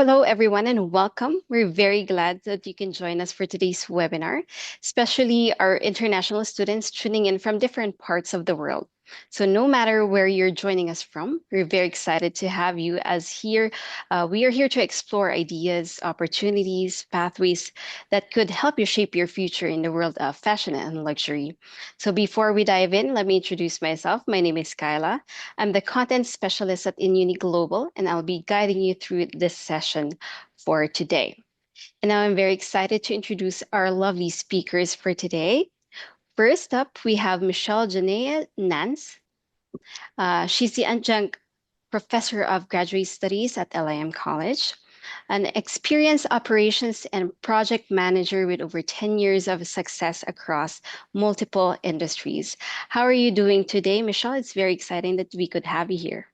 Hello, everyone, and welcome. We're very glad that you can join us for today's webinar, especially our international students tuning in from different parts of the world. So, no matter where you're joining us from, we're very excited to have you as here. We are here to explore ideas, opportunities, pathways that could help you shape your future in the world of fashion and luxury. So, before we dive in, let me introduce myself. My name is Kyla. I'm the content specialist at Inuni Global, and I'll be guiding you through this session for today. And now I'm very excited to introduce our lovely speakers for today. First up, we have Michelle Janea Nance. She's the adjunct professor of graduate studies at LIM College, an experienced operations and project manager with over 10 years of success across multiple industries. How are you doing today, Michelle? It's very exciting that we could have you here.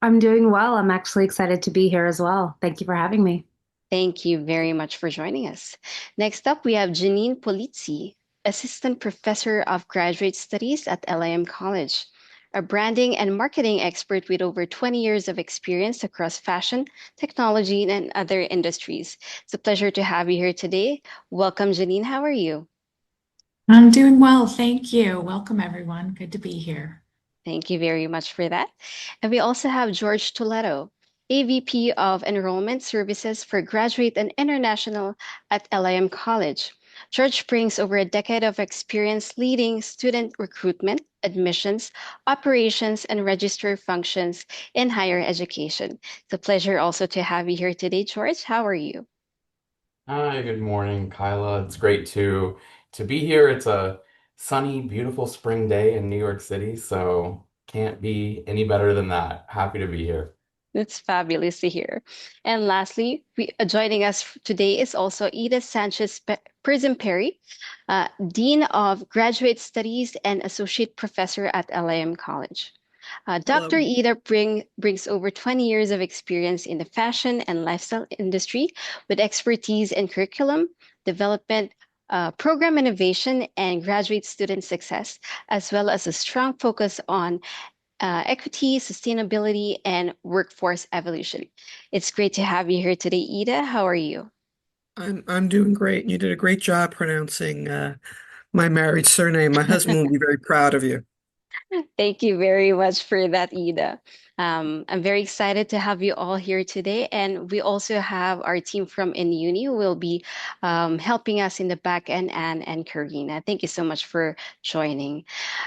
I'm doing well. I'm actually excited to be here as well. Thank you for having me. Thank you very much for joining us. Next up, we have Janine Polizzi, Assistant Professor of Graduate Studies at LIM College, a branding and marketing expert with over 20 years of experience across fashion, technology, and other industries. It's a pleasure to have you here today. Welcome, Janine. How are you? I'm doing well, thank you. Welcome, everyone. Good to be here. Thank you very much for that. And we also have George Toledo, AVP of Enrollment Services for Graduate and International at LIM College. George brings over a decade of experience leading student recruitment, admissions, operations, and register functions in higher education. It's a pleasure also to have you here today, George. How are you? Hi, good morning, Kyla. It's great to be here. It's a sunny, beautiful spring day in New York City, so can't be any better than that. Happy to be here. It's fabulous to hear. And lastly, joining us today is also Edith Sanchez Prism Perry, Dean of Graduate Studies and Associate Professor at LIM College. Dr. Hello. Ida brings over 20 years of experience in the fashion and lifestyle industry with expertise in curriculum, development, program innovation, and graduate student success, as well as a strong focus on equity, sustainability, and workforce evolution. It's great to have you here today, Ida. How are you? I'm doing great. You did a great job pronouncing my married surname. My husband will be very proud of you. Thank you very much for that, Ida. I'm very excited to have you all here today. And we also have our team from InUni who will be helping us in the back end, and Karina. Thank you so much for joining.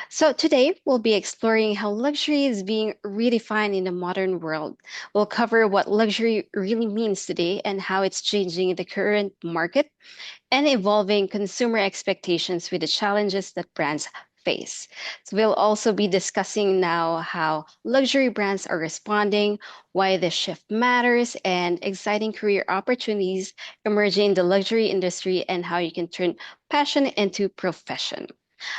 So today we'll be exploring how luxury is being redefined in the modern world. We'll cover what luxury really means today and how it's changing the current market and evolving consumer expectations with the challenges that brands face. So we'll also be discussing now how luxury brands are responding, why the shift matters, and exciting career opportunities emerging in the luxury industry and how you can turn passion into profession.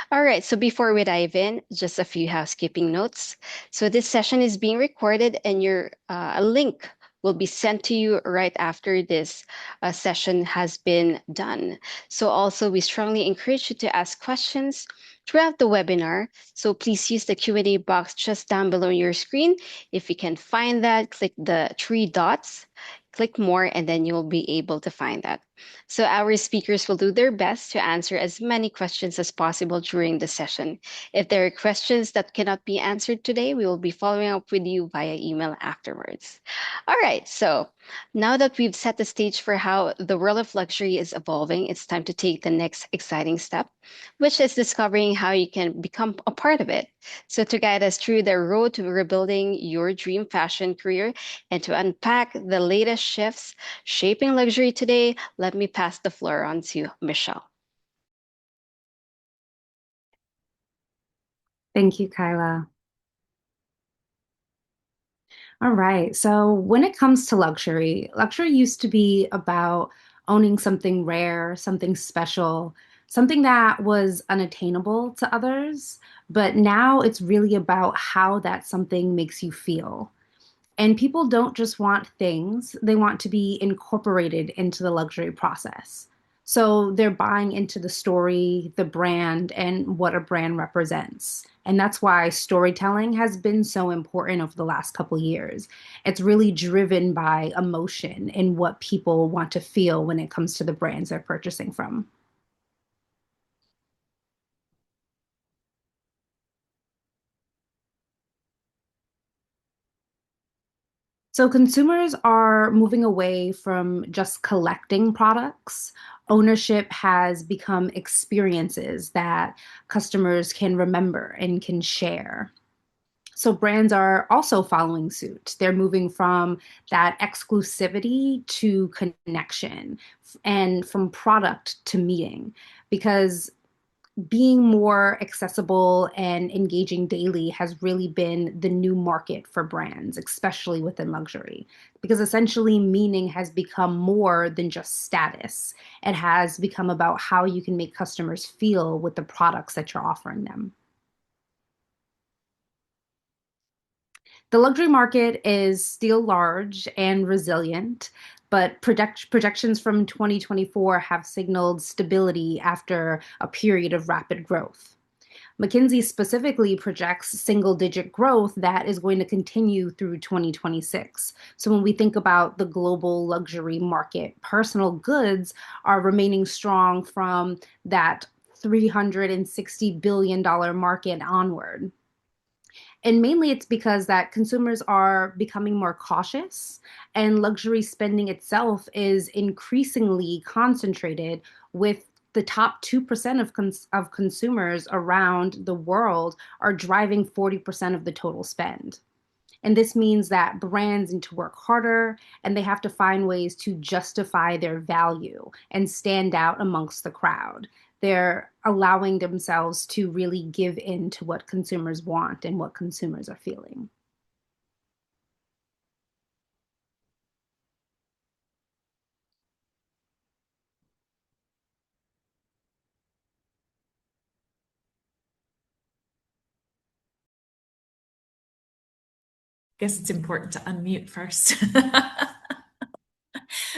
All right, so before we dive in, just a few housekeeping notes. So this session is being recorded, and your a link will be sent to you right after this session has been done. So also, we strongly encourage you to ask questions throughout the webinar. So please use the Q&A box just down below your screen. If you can find that, click the three dots, click more, and then you'll be able to find that. So our speakers will do their best to answer as many questions as possible during the session. If there are questions that cannot be answered today, we will be following up with you via email afterwards. All right, so now that we've set the stage for how the world of luxury is evolving, it's time to take the next exciting step, which is discovering how you can become a part of it. So to guide us through the road to rebuilding your dream fashion career and to unpack the latest shifts shaping luxury today, let me pass the floor on to Michelle. Thank you, Kyla. All right. So when it comes to luxury, luxury used to be about owning something rare, something special, something that was unattainable to others. But now it's really about how that something makes you feel. And people don't just want things, they want to be incorporated into the luxury process. So they're buying into the story, the brand, and what a brand represents. And that's why storytelling has been so important over the last couple years. It's really driven by emotion and what people want to feel when it comes to the brands they're purchasing from. So consumers are moving away from just collecting products. Ownership has become experiences that customers can remember and can share. So brands are also following suit. They're moving from that exclusivity to connection and from product to meeting because being more accessible and engaging daily has really been the new market for brands, especially within luxury, because essentially meaning has become more than just status. It has become about how you can make customers feel with the products that you're offering them. The luxury market is still large and resilient, but projections from 2024 have signaled stability after a period of rapid growth. McKinsey specifically projects single digit growth that is going to continue through 2026. So when we think about the global luxury market, personal goods are remaining strong from that $360 billion market onward. And mainly it's because that consumers are becoming more cautious and luxury spending itself is increasingly concentrated with the top 2% of consumers around the world are driving 40% of the total spend. And this means that brands need to work harder and they have to find ways to justify their value and stand out amongst the crowd. They're allowing themselves to really give in to what consumers want and what consumers are feeling. Guess it's important to unmute first.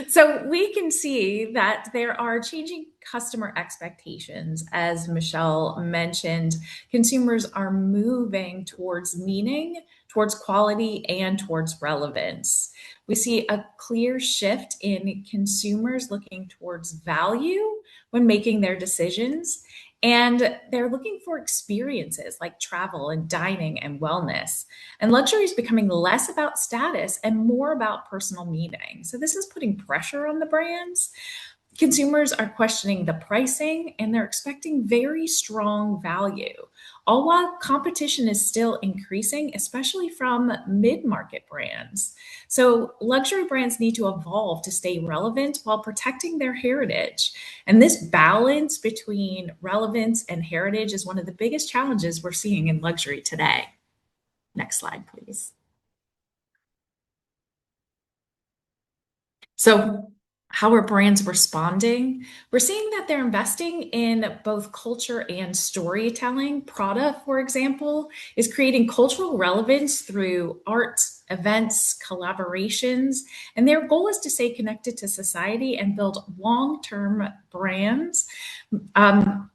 So we can see that there are changing customer expectations. As Michelle mentioned, consumers are moving towards meaning, towards quality, and towards relevance. We see a clear shift in consumers looking towards value when making their decisions. And they're looking for experiences like travel and dining and wellness. And luxury is becoming less about status and more about personal meaning. So this is putting pressure on the brands. Consumers are questioning the pricing and they're expecting very strong value, all while competition is still increasing, especially from mid market brands. So, luxury brands need to evolve to stay relevant while protecting their heritage. And this balance between relevance and heritage is one of the biggest challenges we're seeing in luxury today. Next slide, please. So, how are brands responding? We're seeing that they're investing in both culture and storytelling. Prada, for example, is creating cultural relevance through art, events, collaborations, and their goal is to stay connected to society and build long term brands. Um,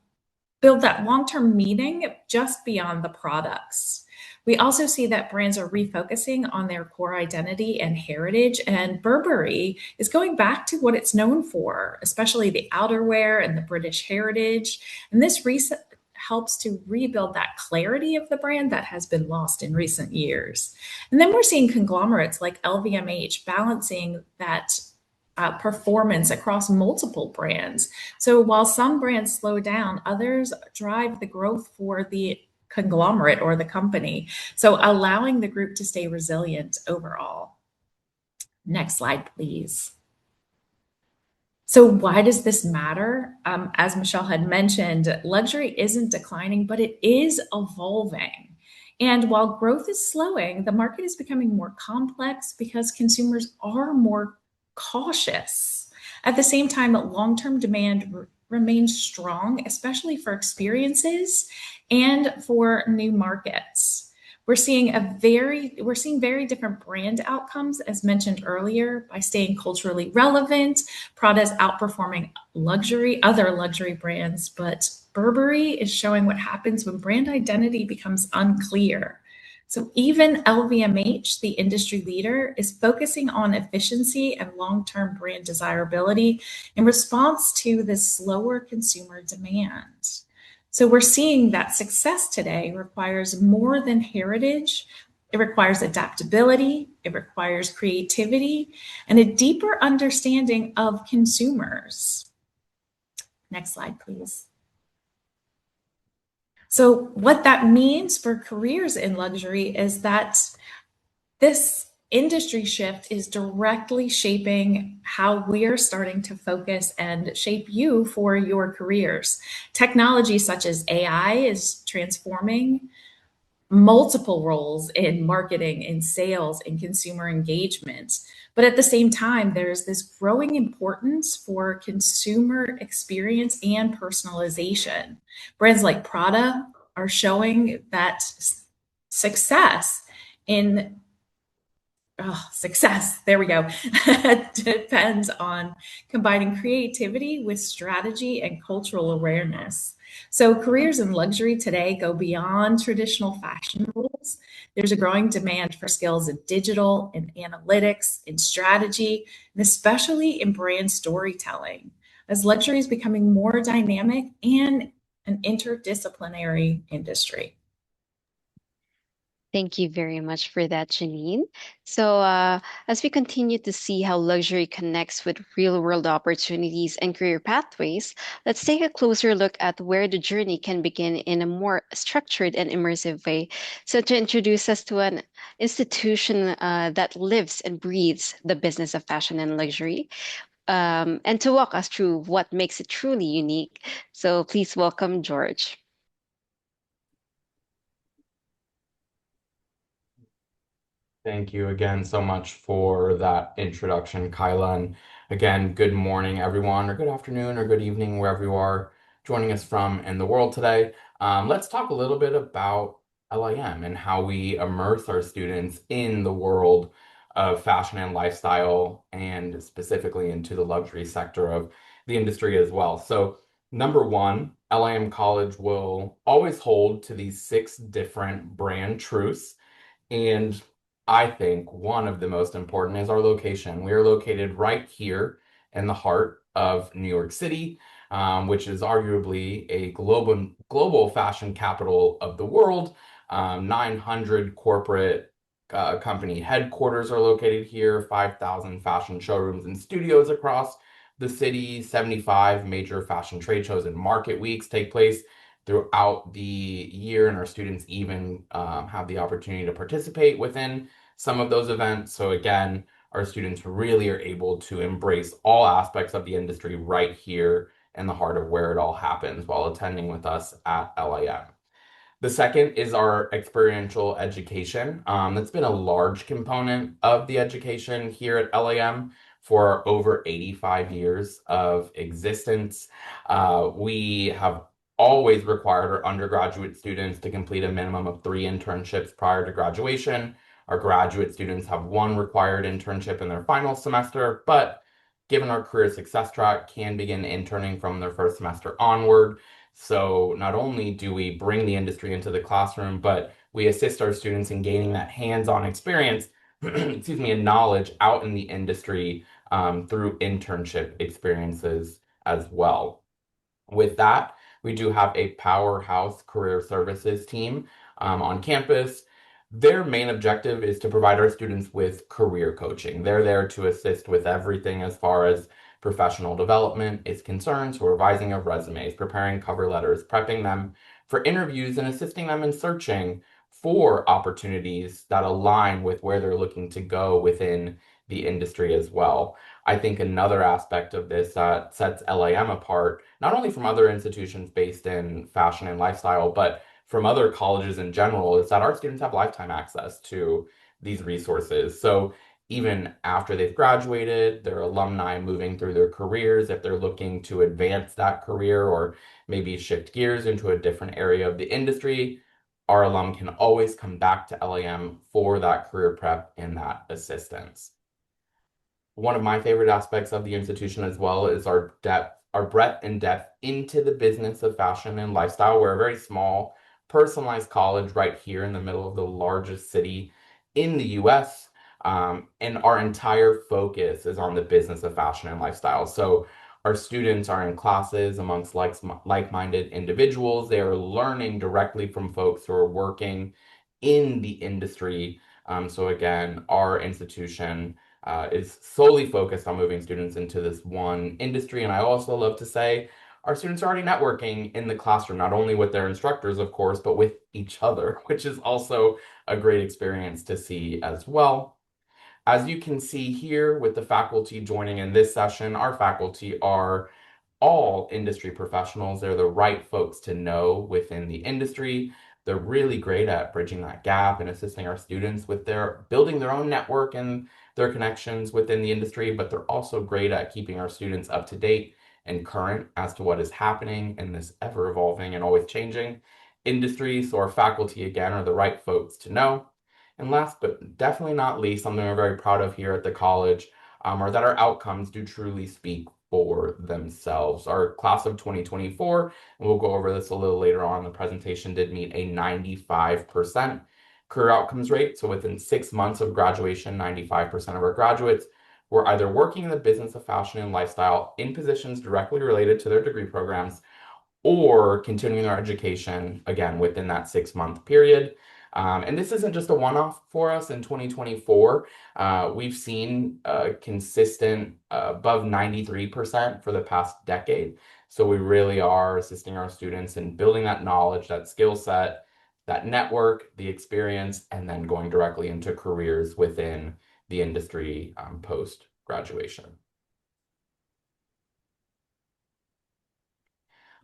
Build that long term meaning just beyond the products. We also see that brands are refocusing on their core identity and heritage, and Burberry is going back to what it's known for, especially the outerwear and the British heritage. And this reset helps to rebuild that clarity of the brand that has been lost in recent years. And then we're seeing conglomerates like LVMH balancing that performance across multiple brands. So while some brands slow down, others drive the growth for the conglomerate or the company. So allowing the group to stay resilient overall. Next slide, please. So, why does this matter? As Michelle had mentioned, luxury isn't declining, but it is evolving. And while growth is slowing, the market is becoming more complex because consumers are more cautious. At the same time, long term demand remains strong, especially for experiences and for new markets. We're seeing very different brand outcomes, as mentioned earlier, by staying culturally relevant. Prada's outperforming other luxury brands, but Burberry is showing what happens when brand identity becomes unclear. So even LVMH, the industry leader, is focusing on efficiency and long-term brand desirability in response to this slower consumer demand. So we're seeing that success today requires more than heritage. It requires adaptability, it requires creativity, and a deeper understanding of consumers. Next slide, please. So, what that means for careers in luxury is that this industry shift is directly shaping how we're starting to focus and shape you for your careers. Technology such as AI is transforming multiple roles in marketing, in sales, in consumer engagement. But at the same time, there's this growing importance for consumer experience and personalization. Brands like Prada are showing that success in success, there we go, depends on combining creativity with strategy and cultural awareness. So, careers in luxury today go beyond traditional fashion rules. There's a growing demand for skills in digital, in analytics, in strategy, and especially in brand storytelling, as luxury is becoming more dynamic and an interdisciplinary industry. Thank you very much for that, Janine. So, as we continue to see how luxury connects with real world opportunities and career pathways, let's take a closer look at where the journey can begin in a more structured and immersive way. So, to introduce us to an institution that lives and breathes the business of fashion and luxury, and to walk us through what makes it truly unique. So, please welcome George. Thank you again so much for that introduction, Kyla. And again, good morning, everyone, or good afternoon, or good evening, wherever you are joining us from in the world today. Let's talk a little bit about LIM and how we immerse our students in the world of fashion and lifestyle, and specifically into the luxury sector of the industry as well. So, number one, LIM College will always hold to these 6 different brand truths. And I think one of the most important is our location. We are located right here in the heart of New York City, which is arguably a global fashion capital of the world. 900 corporate company headquarters are located here, 5,000 fashion showrooms and studios across the city, 75 major fashion trade shows and market weeks take place throughout the year, and our students even have the opportunity to participate within some of those events. So again, our students really are able to embrace all aspects of the industry right here in the heart of where it all happens while attending with us at LIM. The second is our experiential education. That's been a large component of the education here at LAM for over 85 years of existence. We have always required our undergraduate students to complete a minimum of 3 internships prior to graduation. Our graduate students have 1 required internship in their final semester, but given our career success track, can begin interning from their first semester onward. So not only do we bring the industry into the classroom, but we assist our students in gaining that hands-on experience, excuse me, and knowledge out in the industry through internship experiences as well. With that, we do have a powerhouse career services team on campus. Their main objective is to provide our students with career coaching. They're there to assist with everything as far as professional development is concerned, so revising of resumes, preparing cover letters, prepping them for interviews, and assisting them in searching for opportunities that align with where they're looking to go within the industry as well. I think another aspect of this that sets LAM apart, not only from other institutions based in fashion and lifestyle, but from other colleges in general, is that our students have lifetime access to these resources. So even after they've graduated, their alumni moving through their careers, if they're looking to advance that career or maybe shift gears into a different area of the industry, our alum can always come back to LIM for that career prep and that assistance. One of my favorite aspects of the institution as well is our depth, our breadth and depth into the business of fashion and lifestyle. We're a very small, personalized college right here in the middle of the largest city in the US. And our entire focus is on the business of fashion and lifestyle. So our students are in classes amongst like-minded individuals. They are learning directly from folks who are working in the industry. So again, our institution is solely focused on moving students into this one industry. And I also love to say our students are already networking in the classroom, not only with their instructors, of course, but with each other, which is also a great experience to see as well. As you can see here with the faculty joining in this session, our faculty are all industry professionals. They're the right folks to know within the industry. They're really great at bridging that gap and assisting our students with their building their own network and their connections within the industry, but they're also great at keeping our students up to date and current as to what is happening in this ever evolving and always changing industry. So our faculty, again, are the right folks to know. And last but definitely not least, something we're very proud of here at the college are that our outcomes do truly speak for themselves. Our class of 2024, and we'll go over this a little later on in the presentation, did meet a 95% career outcomes rate. So within 6 months of graduation, 95% of our graduates were either working in the business of fashion and lifestyle in positions directly related to their degree programs or continuing their education again within that 6 month period. And this isn't just a one-off for us in 2024. We've seen consistent above 93% for the past decade. So we really are assisting our students in building that knowledge, that skill set, that network, the experience, and then going directly into careers within the industry post graduation.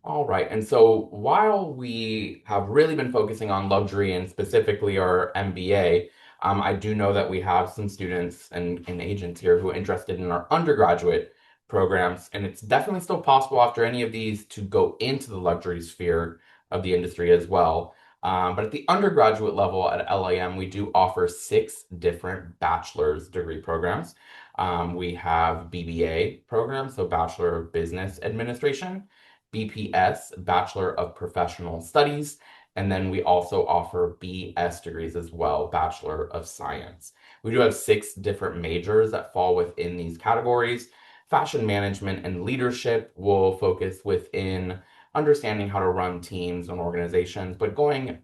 All right. And so while we have really been focusing on luxury and specifically our MBA, I do know that we have some students and agents here who are interested in our undergraduate programs. And it's definitely still possible after any of these to go into the luxury sphere of the industry as well. But at the undergraduate level at LIM, we do offer 6 different bachelor's degree programs. We have BBA programs, so Bachelor of Business Administration. BPS, Bachelor of Professional Studies, and then we also offer BS degrees as well, Bachelor of Science. We do have 6 different majors that fall within these categories. Fashion management and leadership will focus within understanding how to run teams and organizations, but going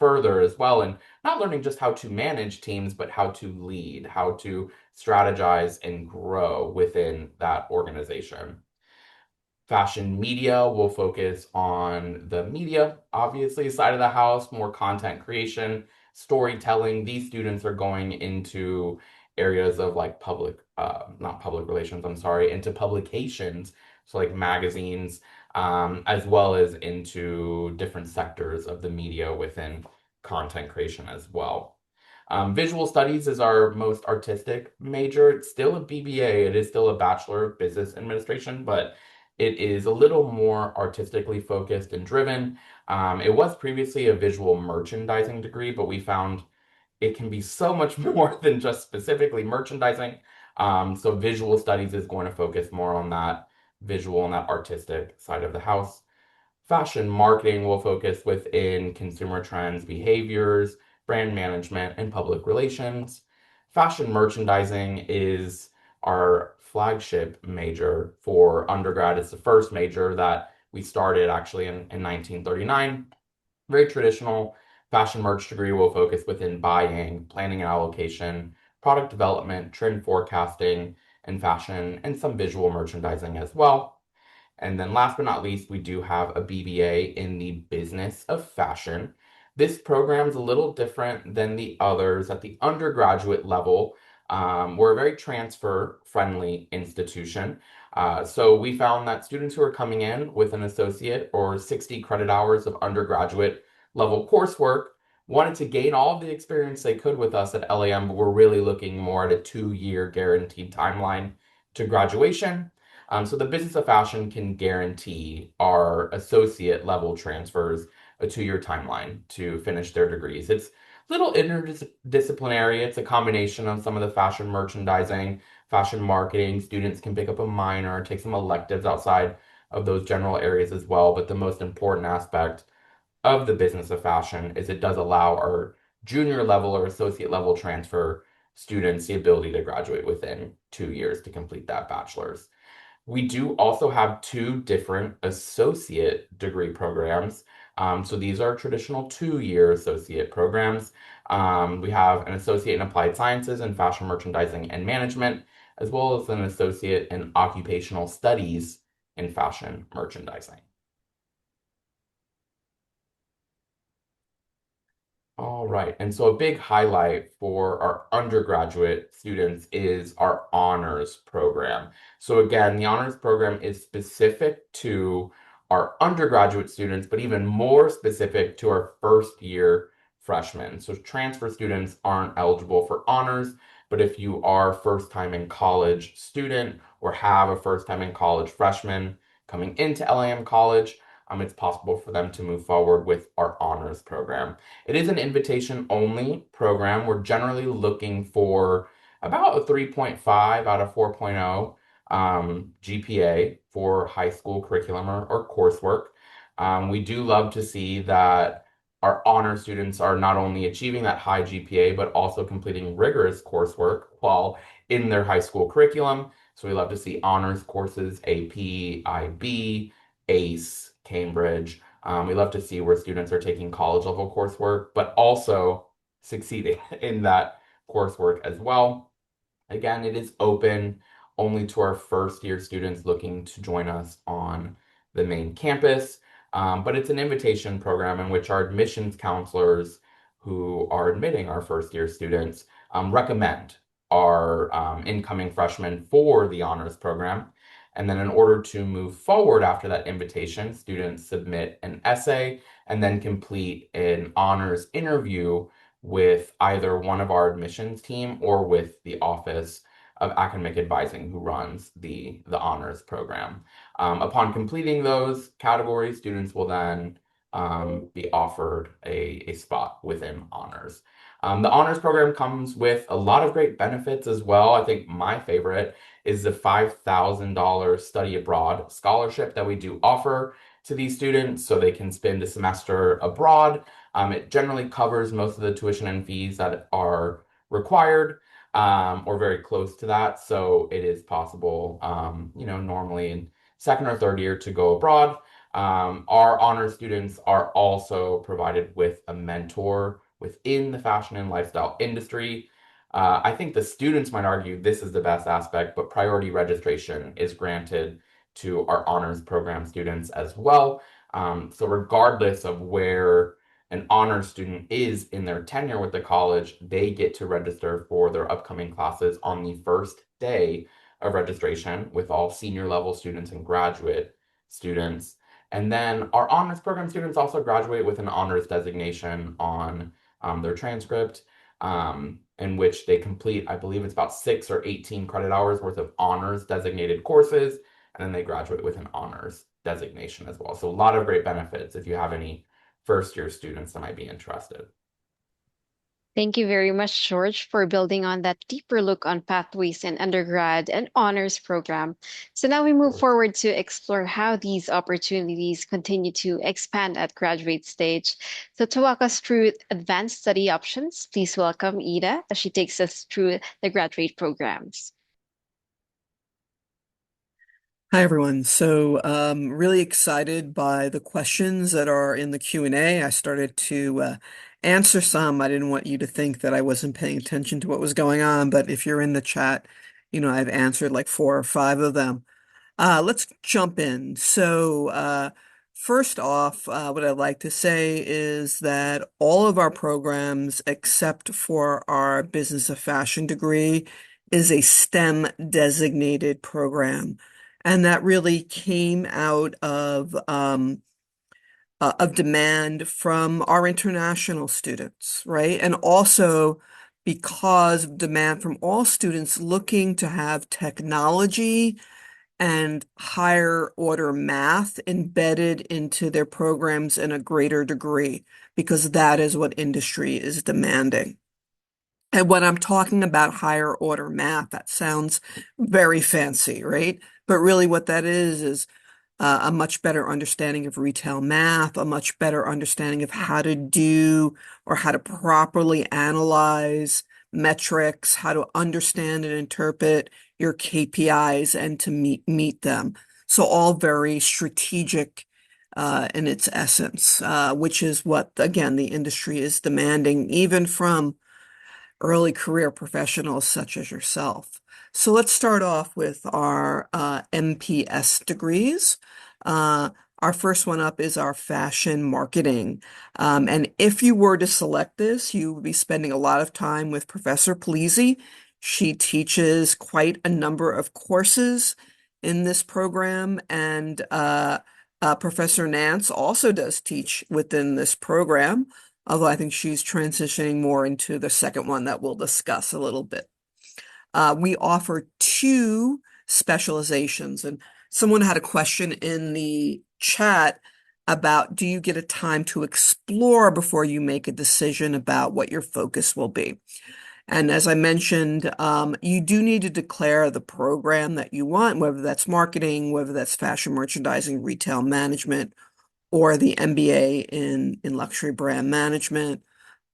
further as well and not learning just how to manage teams, but how to lead, how to strategize and grow within that organization. Fashion media will focus on the media, obviously, side of the house, more content creation, storytelling. These students are going into areas of like not public relations, I'm sorry, into publications, so like magazines, as well as into different sectors of the media within content creation as well. Visual studies is our most artistic major. It's still a BBA. It is still a Bachelor of Business Administration, but it is a little more artistically focused and driven. It was previously a visual merchandising degree, but we found it can be so much more than just specifically merchandising. So visual studies is going to focus more on that visual and that artistic side of the house. Fashion marketing will focus within consumer trends, behaviors, brand management, and public relations. Fashion merchandising is our flagship major for undergrad. It's the first major that we started actually in 1939. Very traditional fashion merch degree will focus within buying, planning and allocation, product development, trend forecasting, and fashion, and some visual merchandising as well. And then last but not least, we do have a BBA in the business of fashion. This program is a little different than the others at the undergraduate level. We're a very transfer friendly institution. So we found that students who are coming in with an associate or 60 credit hours of undergraduate level coursework wanted to gain all of the experience they could with us at LAM, but we're really looking more at a 2-year guaranteed timeline to graduation. So the business of fashion can guarantee our associate level transfers a 2-year timeline to finish their degrees. It's a little interdisciplinary. It's a combination of some of the fashion merchandising, fashion marketing. Students can pick up a minor, take some electives outside of those general areas as well. But the most important aspect of the business of fashion is it does allow our junior level or associate level transfer students the ability to graduate within 2 years to complete that bachelor's. We do also have two different associate degree programs. So these are traditional 2-year associate programs. We have an associate in applied sciences and fashion merchandising and management, as well as an associate in occupational studies in fashion merchandising. All right. And so a big highlight for our undergraduate students is our honors program. So again, the honors program is specific to our undergraduate students, but even more specific to our first year freshmen. So transfer students aren't eligible for honors, but if you are first time in college student or have a first time in college freshman coming into LIM college, it's possible for them to move forward with our honors program. It is an invitation only program. We're generally looking for about a 3.5 out of 4.0 GPA for high school curriculum or coursework. We do love to see that our honor students are not only achieving that high GPA, but also completing rigorous coursework while in their high school curriculum. So we love to see honors courses, AP, IB, ACE, Cambridge. We love to see where students are taking college level coursework, but also succeeding in that coursework as well. Again, it is open only to our first year students looking to join us on the main campus. But it's an invitation program in which our admissions counselors who are admitting our first year students recommend our incoming freshmen for the honors program. And then in order to move forward after that invitation, students submit an essay and then complete an honors interview with either one of our admissions team or with the Office of Academic Advising who runs the honors program. Upon completing those categories, students will then be offered a spot within honors. The honors program comes with a lot of great benefits as well. I think my favorite is the $5,000 study abroad scholarship that we do offer to these students so they can spend a semester abroad. It generally covers most of the tuition and fees that are required or very close to that. So it is possible, normally in second or third year to go abroad. Our honor students are also provided with a mentor within the fashion and lifestyle industry. I think the students might argue this is the best aspect, but priority registration is granted to our honors program students as well. So regardless of where an honors student is in their tenure with the college, they get to register for their upcoming classes on the first day of registration with all senior level students and graduate students. And then our honors program students also graduate with an honors designation on their transcript, in which they complete, I believe it's about 6 or 18 credit hours worth of honors designated courses, and then they graduate with an honors designation as well. So a lot of great benefits if you have any first year students that might be interested. Thank you very much, George, for building on that deeper look on pathways in undergrad and honors program. So now we Of move course. forward to explore how these opportunities continue to expand at graduate stage. So to walk us through advanced study options, please welcome Ida as she takes us through the graduate programs. Hi, everyone. So, really excited by the questions that are in the Q&A. I started to answer some. I didn't want you to think that I wasn't paying attention to what was going on, but if you're in the chat, I've answered like 4 or 5 of them. Let's jump in. So, first off, what I'd like to say is that all of our programs, except for our Business of Fashion degree, is a STEM designated program. And that really came out of demand from our international students, right? And also because of demand from all students looking to have technology and higher order math embedded into their programs in a greater degree, because that is what industry is demanding. And when I'm talking about higher order math, that sounds very fancy, right? But really what that is a much better understanding of retail math, a much better understanding of how to do or how to properly analyze metrics, how to understand and interpret your KPIs and to meet them. So all very strategic in its essence, which is what, again, the industry is demanding, even from early career professionals such as yourself. So let's start off with our MPS degrees. Uh, our first one up is our fashion marketing. And if you were to select this, you would be spending a lot of time with Professor Polizzi. She teaches quite a number of courses in this program, and Professor Nance also does teach within this program, although I think she's transitioning more into the second one that we'll discuss a little bit. We offer two specializations, and someone had a question in the chat about, do you get a time to explore before you make a decision about what your focus will be? And as I mentioned, you do need to declare the program that you want, whether that's marketing, whether that's fashion merchandising, retail management, or the MBA in luxury brand management.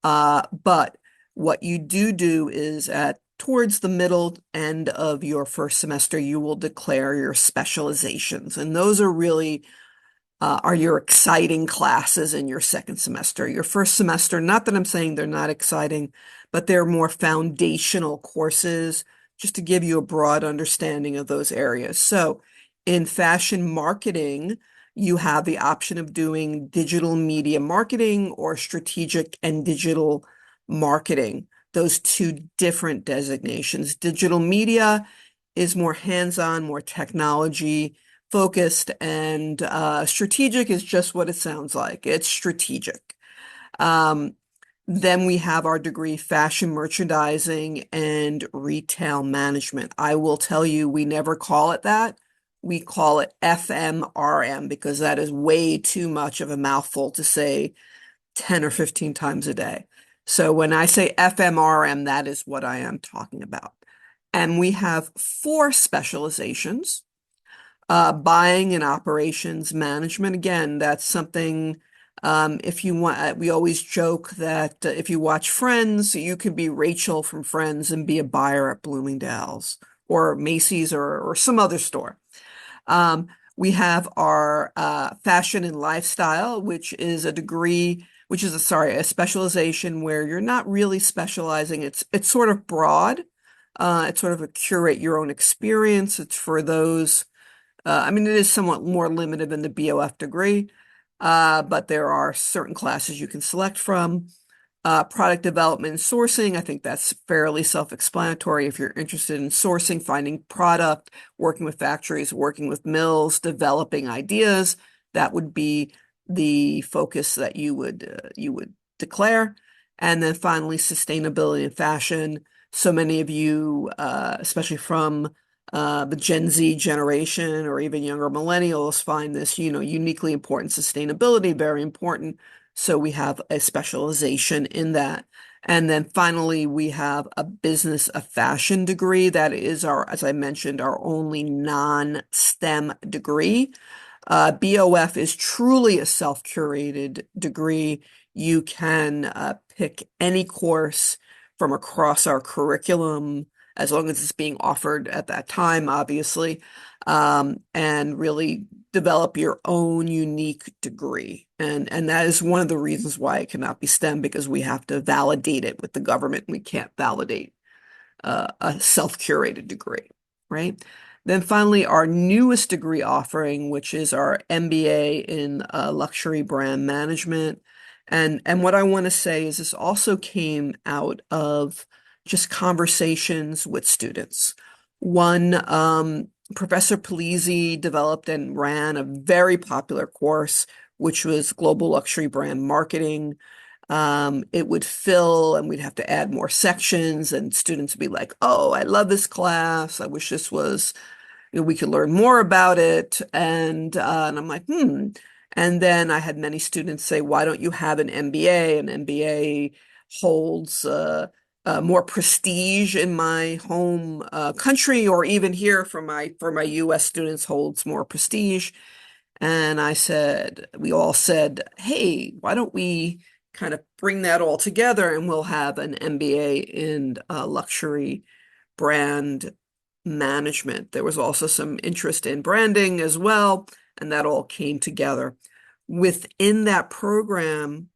But what you do is at towards the middle end of your first semester, you will declare your specializations. And those are really are your exciting classes in your second semester. Your first semester, not that I'm saying they're not exciting, but they're more foundational courses just to give you a broad understanding of those areas. So in fashion marketing, you have the option of doing digital media marketing or strategic and digital marketing, those two different designations. Digital media is more hands-on, more technology focused, and strategic is just what it sounds like. It's strategic. Um, then we have our degree, fashion merchandising and retail management. I will tell you, we never call it that. We call it FMRM because that is way too much of a mouthful to say 10 or 15 times a day. So when I say FMRM, that is what I am talking about. And we have four specializations. Buying and operations management. Again, that's something, if you want, we always joke that if you watch Friends, you could be Rachel from Friends and be a buyer at Bloomingdale's or Macy's or some other store. We have our fashion and lifestyle, which is a degree, which is a specialization where you're not really specializing. It's sort of broad. It's sort of a curate your own experience. It's for those I mean, it is somewhat more limited than the BOF degree, but there are certain classes you can select from. Product development and sourcing, I think that's fairly self-explanatory. If you're interested in sourcing, finding product, working with factories, working with mills, developing ideas, that would be the focus that you would declare. And then finally, sustainability and fashion. So many of you, especially from the Gen Z generation or even younger millennials, find this, uniquely important. Sustainability, very important. So we have a specialization in that. And then finally, we have a business of fashion degree. That is our, as I mentioned, our only non-STEM degree. BOF is truly a self-curated degree. You can pick any course from across our curriculum, as long as it's being offered at that time, obviously, and really develop your own unique degree. And that is one of the reasons why it cannot be STEM, because we have to validate it with the government. We can't validate a self-curated degree, right? Then finally, our newest degree offering, which is our MBA in luxury brand management. And what I want to say is this also came out of just conversations with students. One, Professor Polizzi developed and ran a very popular course, which was Global Luxury Brand Marketing. It would fill and we'd have to add more sections, and students would be like, oh, I love this class. I wish this was, we could learn more about it. And I'm like, hmm. And then I had many students say, why don't you have an MBA? An MBA holds more prestige in my home country, or even here for my US students holds more prestige. And we all said, hey, why don't we kind of bring that all together and we'll have an MBA in luxury brand management. There was also some interest in branding as well, and that all came together. Within that program,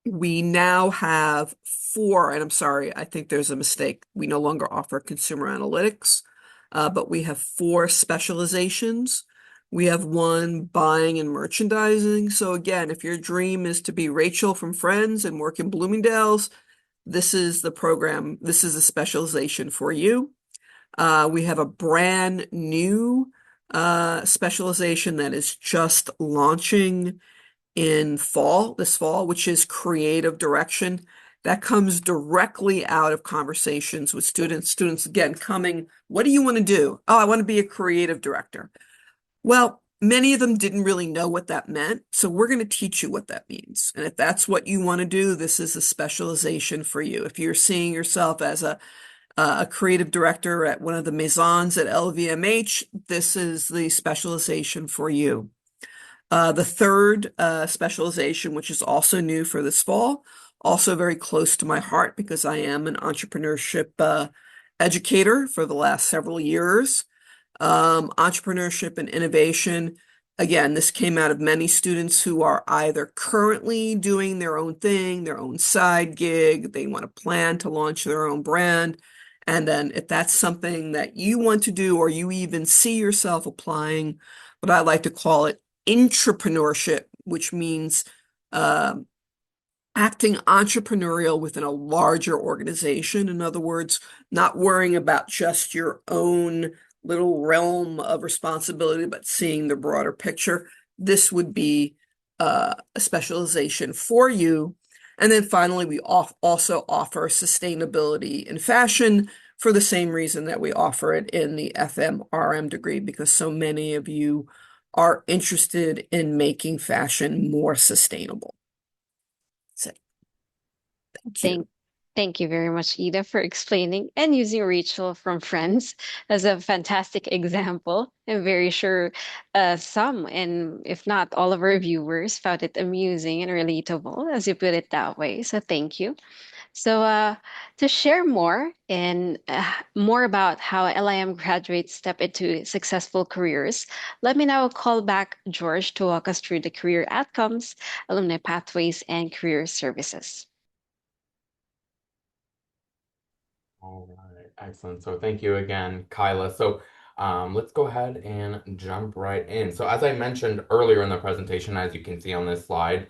we now have four, and I'm sorry, I think there's a mistake. We no longer offer consumer analytics, but we have four specializations. We have one buying and merchandising. So again, if your dream is to be Rachel from Friends and work in Bloomingdale's, this is the program, this is a specialization for you. We have a brand new specialization that is just launching in this fall, which is creative direction. That comes directly out of conversations with students. Students, again, coming, what do you want to do? Oh, I want to be a creative director. Well, many of them didn't really know what that meant. So we're going to teach you what that means. And if that's what you want to do, this is a specialization for you. If you're seeing yourself as a creative director at one of the maisons at LVMH, this is the specialization for you. The third specialization, which is also new for this fall, also very close to my heart because I am an entrepreneurship educator for the last several years. Entrepreneurship and innovation. Again, this came out of many students who are either currently doing their own thing, their own side gig, they want to plan to launch their own brand. And then if that's something that you want to do, or you even see yourself applying, what I like to call it, intrapreneurship, which means uh, acting entrepreneurial within a larger organization. In other words, not worrying about just your own little realm of responsibility, but seeing the broader picture. This would be a specialization for you. And then finally, we also offer sustainability in fashion for the same reason that we offer it in the FMRM degree, because so many of you are interested in making fashion more sustainable. So, thank you. Thank, thank you very much, Ida, for explaining and using Rachel from Friends as a fantastic example. I'm very sure some, and if not all of our viewers, found it amusing and relatable, as you put it that way. So thank you. So, to share more and more about how LIM graduates step into successful careers, let me now call back George to walk us through the career outcomes, alumni pathways, and career services. All right, excellent. So thank you again, Kyla. So let's go ahead and jump right in. So as I mentioned earlier in the presentation, as you can see on this slide,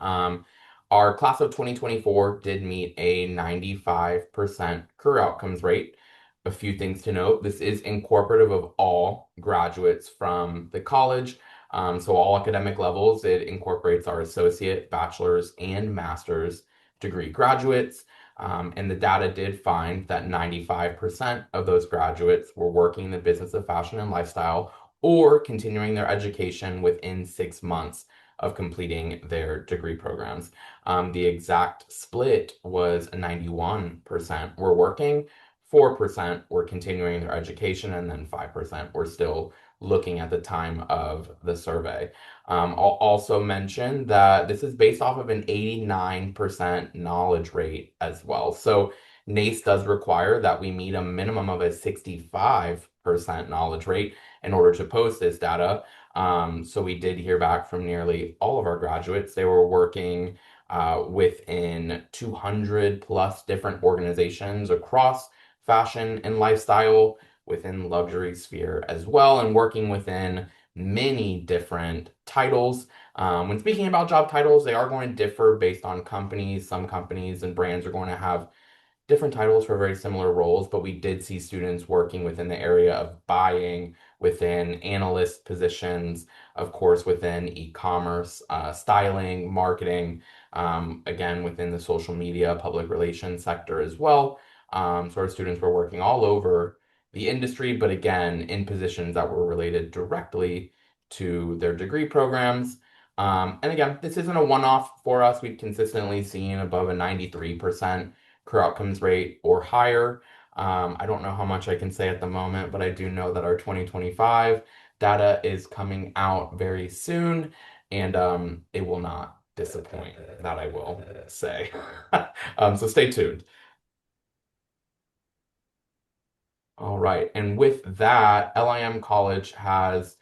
our class of 2024 did meet a 95% career outcomes rate. A few things to note, this is incorporative of all graduates from the college. So all academic levels, it incorporates our associate, bachelor's, and master's degree graduates. And the data did find that 95% of those graduates were working in the business of fashion and lifestyle or continuing their education within 6 months of completing their degree programs. The exact split was 91% were working, 4% were continuing their education, and then 5% were still looking at the time of the survey. I'll also mention that this is based off of an 89% knowledge rate as well. So NACE does require that we meet a minimum of a 65% knowledge rate in order to post this data. So we did hear back from nearly all of our graduates. They were working within 200 plus different organizations across fashion and lifestyle, within luxury sphere as well, and working within many different titles. When speaking about job titles, they are going to differ based on companies. Some companies and brands are going to have different titles for very similar roles, but we did see students working within the area of buying, within analyst positions, of course, within e-commerce, styling, marketing, again, within the social media, public relations sector as well. So our students were working all over the industry, but again, in positions that were related directly to their degree programs. And again, this isn't a one-off for us. We've consistently seen above a 93% career outcomes rate or higher. I don't know how much I can say at the moment, but I do know that our 2025 data is coming out very soon, and it will not disappoint, that I will say. So stay tuned. All right. And with that, LIM College has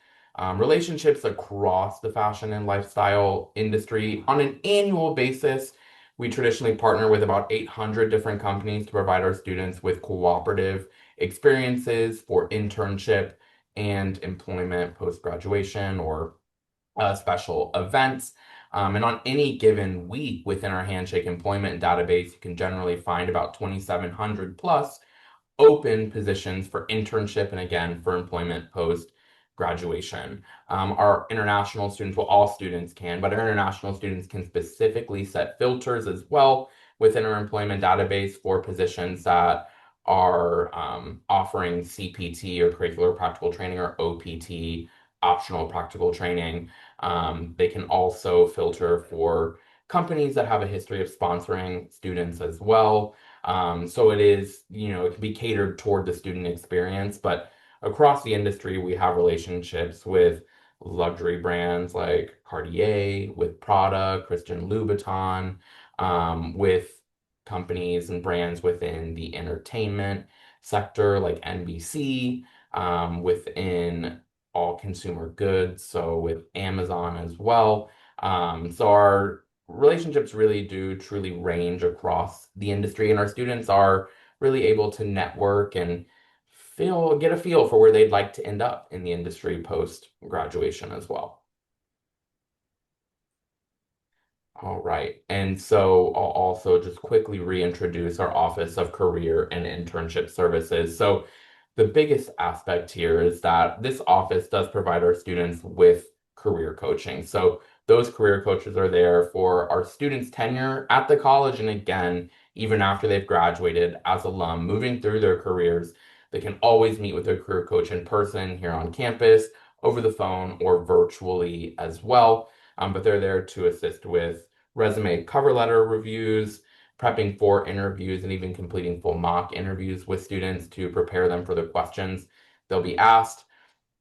relationships across the fashion and lifestyle industry on an annual basis. We traditionally partner with about 800 different companies to provide our students with cooperative experiences for internship and employment post graduation or special events. And on any given week within our Handshake employment database, you can generally find about 2,700 plus open positions for internship and again for employment post graduation. Our international students, well, all students can, but our international students can specifically set filters as well within our employment database for positions that are offering CPT or curricular practical training or OPT, optional practical training. They can also filter for companies that have a history of sponsoring students as well. So it is, it can be catered toward the student experience, but across the industry, we have relationships with luxury brands like Cartier, with Prada, Christian Louboutin, with companies and brands within the entertainment sector like NBC, within all consumer goods, so with Amazon as well. So our relationships really do truly range across the industry, and our students are really able to network and get a feel for where they'd like to end up in the industry post graduation as well. All right. And so I'll also just quickly reintroduce our Office of Career and Internship Services. So the biggest aspect here is that this office does provide our students with career coaching. So those career coaches are there for our students' tenure at the college. And again, even after they've graduated as alum, moving through their careers, they can always meet with their career coach in person here on campus, over the phone, or virtually as well. But they're there to assist with resume cover letter reviews, prepping for interviews, and even completing full mock interviews with students to prepare them for the questions they'll be asked.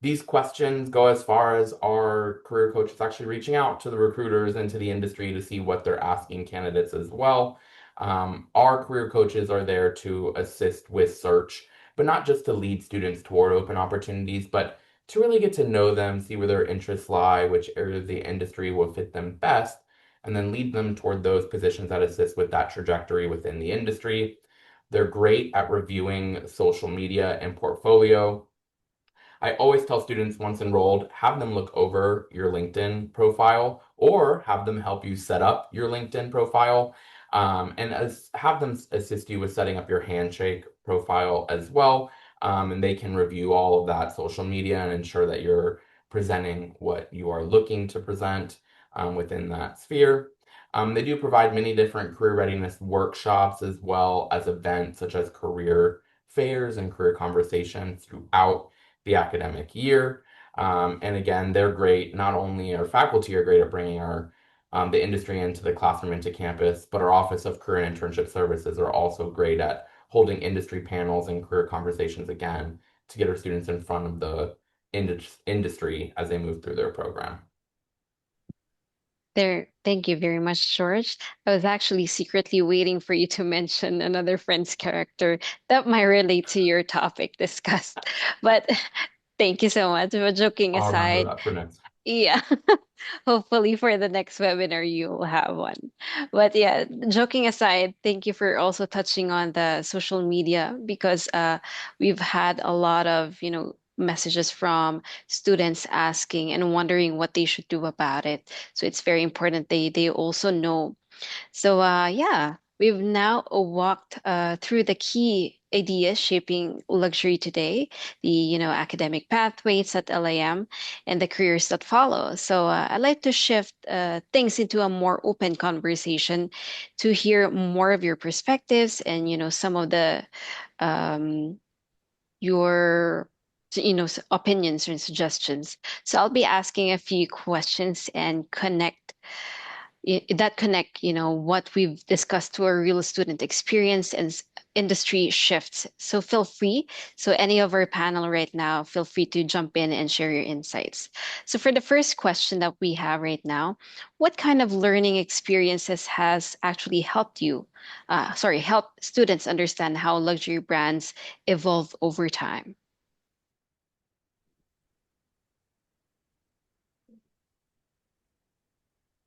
These questions go as far as our career coaches actually reaching out to the recruiters and to the industry to see what they're asking candidates as well. Our career coaches are there to assist with search, but not just to lead students toward open opportunities, but to really get to know them, see where their interests lie, which areas of the industry will fit them best, and then lead them toward those positions that assist with that trajectory within the industry. They're great at reviewing social media and portfolio. I always tell students once enrolled, have them look over your LinkedIn profile or have them help you set up your LinkedIn profile, and have them assist you with setting up your Handshake profile as well. And they can review all of that social media and ensure that you're presenting what you are looking to present within that sphere. They do provide many different career readiness workshops as well as events such as career fairs and career conversations throughout the academic year. And again, they're great. Not only our faculty are great at bringing the industry into the classroom, into campus, but our Office of Career and Internship Services are also great at holding industry panels and career conversations again to get our students in front of the industry as they move through their program. There, thank you very much, George. I was actually secretly waiting for you to mention another Friends character that might relate to your topic discussed. But thank you so much. But joking I'll remember aside, that for next. yeah, hopefully for the next webinar you'll have one. But yeah, joking aside, thank you for also touching on the social media because we've had a lot of, messages from students asking and wondering what they should do about it. So it's very important they also know. So yeah, we've now walked through the key ideas shaping luxury today, the academic pathways at LIM, and the careers that follow. So I'd like to shift things into a more open conversation to hear more of your perspectives and some of the um, your opinions and suggestions. So I'll be asking a few questions and connect what we've discussed to our real student experience and industry shifts. So feel free. So any of our panel right now, feel free to jump in and share your insights. So for the first question that we have right now, what kind of learning experiences has actually helped students understand how luxury brands evolve over time?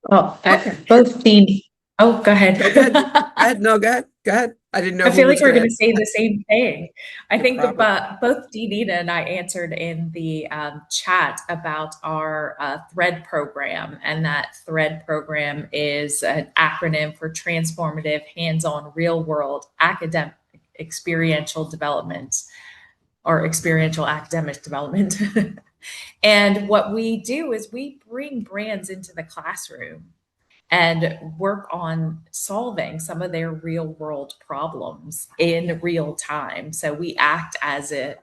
Well, Okay. both Dean. Oh, go ahead. Okay, go ahead. Go ahead. No, go ahead. Go ahead. I didn't know I who feel like was we're going going to to say the same thing. I give think proper. both Nina and I answered in the chat about our THREAD program, and that THREAD program is an acronym for Transformative Hands-on Real-World Academic Experiential Development or Experiential Academic Development. And what we do is we bring brands into the classroom and work on solving some of their real world problems in real time. So we act as an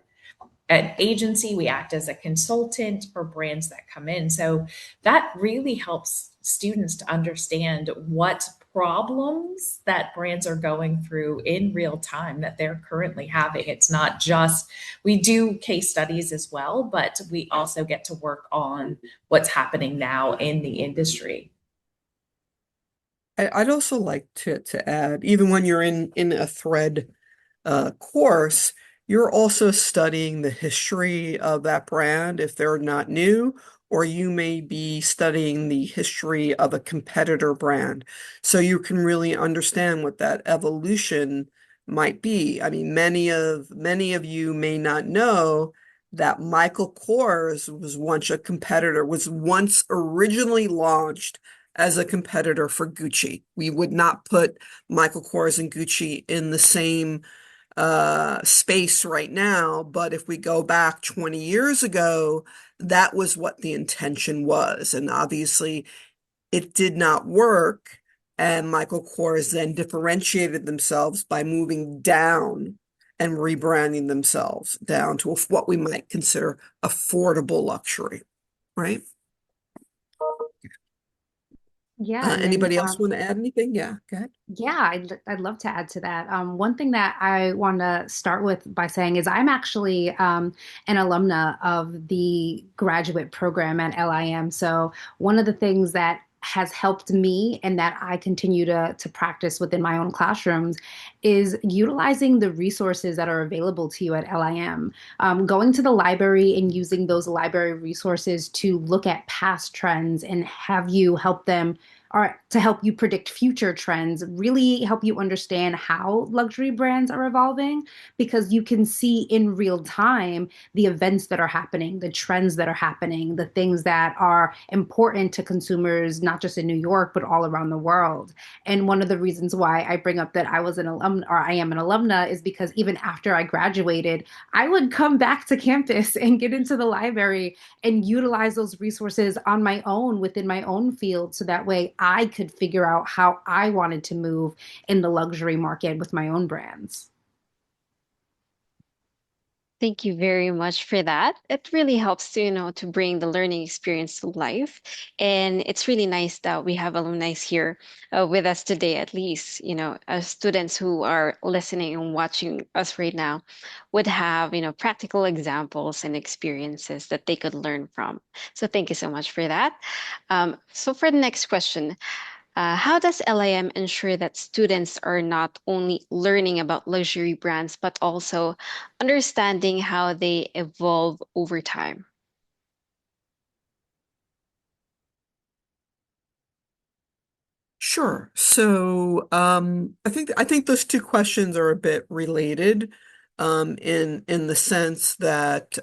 agency, we act as a consultant for brands that come in. So that really helps students to understand what problems that brands are going through in real time that they're currently having. It's not just, we do case studies as well, but we also get to work on what's happening now in the industry. I'd also like to add, even when you're in a thread course, you're also studying the history of that brand if they're not new, or you may be studying the history of a competitor brand. So you can really understand what that evolution might be. I mean, many of you may not know that Michael Kors was once a competitor, was once originally launched as a competitor for Gucci. We would not put Michael Kors and Gucci in the same space right now, but if we go back 20 years ago, that was what the intention was. And obviously, it did not work. And Michael Kors then differentiated themselves by moving down and rebranding themselves down to what we might consider affordable luxury, right? Yeah, and then Anybody else want to add anything? Yeah, go ahead. yeah, I'd love to add to that. One thing that I want to start with by saying is I'm actually an alumna of the graduate program at LIM. So one of the things that has helped me and that I continue to practice within my own classrooms is utilizing the resources that are available to you at LIM. Going to the library and using those library resources to look at past trends and have you help them or to help you predict future trends, really help you understand how luxury brands are evolving because you can see in real time the events that are happening, the trends that are happening, the things that are important to consumers, not just in New York, but all around the world. And one of the reasons why I bring up that I was an alum or I am an alumna is because even after I graduated, I would come back to campus and get into the library and utilize those resources on my own within my own field so that way I could figure out how I wanted to move in the luxury market with my own brands. Thank you very much for that. It really helps to bring the learning experience to life. And it's really nice that we have alumni here with us today, at least, as students who are listening and watching us right now would have, practical examples and experiences that they could learn from. So thank you so much for that. So for the next question, how does LIM ensure that students are not only learning about luxury brands, but also understanding how they evolve over time? Sure. So I think those two questions are a bit related, in the sense that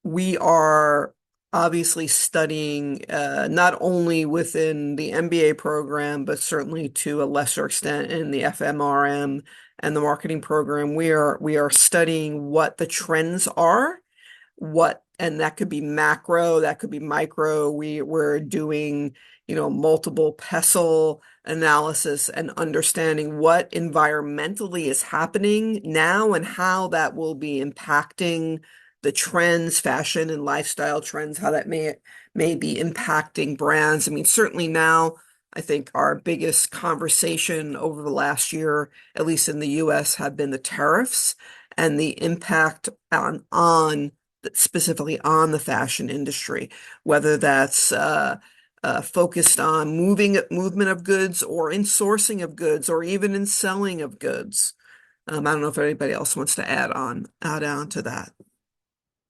we are obviously studying not only within the MBA program, but certainly to a lesser extent in the FMRM and the marketing program. We are studying what the trends are, what and that could be macro, that could be micro. We're doing, multiple pestle analysis and understanding what environmentally is happening now and how that will be impacting the trends, fashion and lifestyle trends, how that may be impacting brands. I mean, certainly now, I think our biggest conversation over the last year, at least in the US, have been the tariffs and the impact on specifically on the fashion industry, whether that's focused on movement of goods or in sourcing of goods or even in selling of goods. I don't know if anybody else wants to add on to that.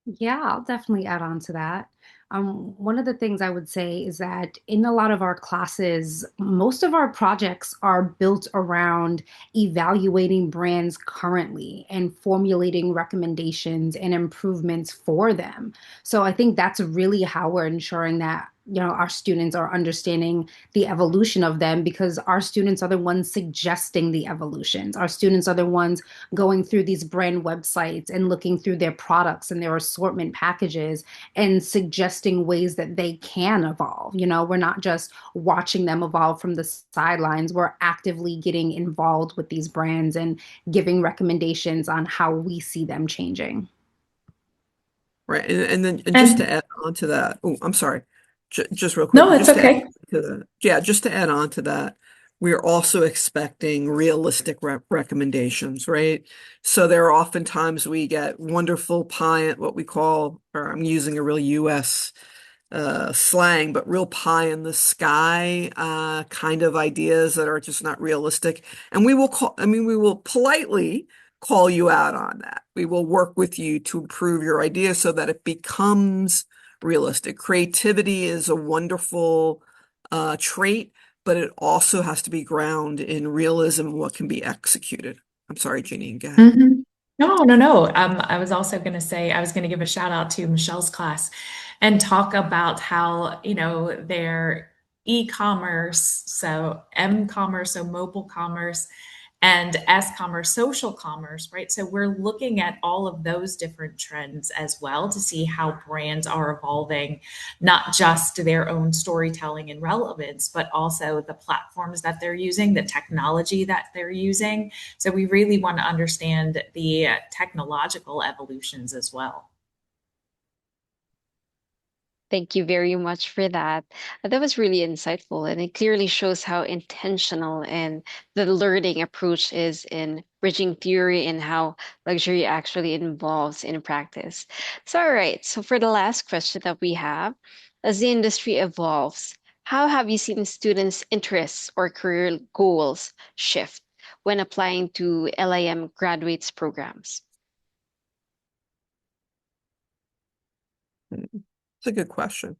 Yeah, I'll definitely add on to that. One of the things I would say is that in a lot of our classes, most of our projects are built around evaluating brands currently and formulating recommendations and improvements for them. So I think that's really how we're ensuring that, our students are understanding the evolution of them because our students are the ones suggesting the evolutions. Our students are the ones going through these brand websites and looking through their products and their assortment packages and suggesting ways that they can evolve. We're not just watching them evolve from the sidelines. We're actively getting involved with these brands and giving recommendations on how we see them changing. Right. And just to And add on to that, oh, I'm sorry. Just real no, quickly, it's just to add okay. to that. Yeah, just to add on to that, we're also expecting realistic recommendations, right? So there are oftentimes we get wonderful pie, what we call, or I'm using a real US slang, but real pie in the sky kind of ideas that are just not realistic. And we will politely call you out on that. We will work with you to improve your idea so that it becomes realistic. Creativity is a wonderful trait, but it also has to be grounded in realism and what can be executed. I'm sorry, Jeanine, go ahead. Mhm. No, no, no. I was also going to say, I was going to give a shout out to Michelle's class and talk about how, their e-commerce, so m-commerce, so mobile commerce, and s-commerce, social commerce, right? So we're looking at all of those different trends as well to see how brands are evolving, not just their own storytelling and relevance, but also the platforms that they're using, the technology that they're using. So we really want to understand the technological evolutions as well. Thank you very much for that. That was really insightful, and it clearly shows how intentional and the learning approach is in bridging theory and how luxury actually involves in practice. So, all right. So, for the last question that we have, as the industry evolves, how have you seen students' interests or career goals shift when applying to LIM graduates programs? It's a good question.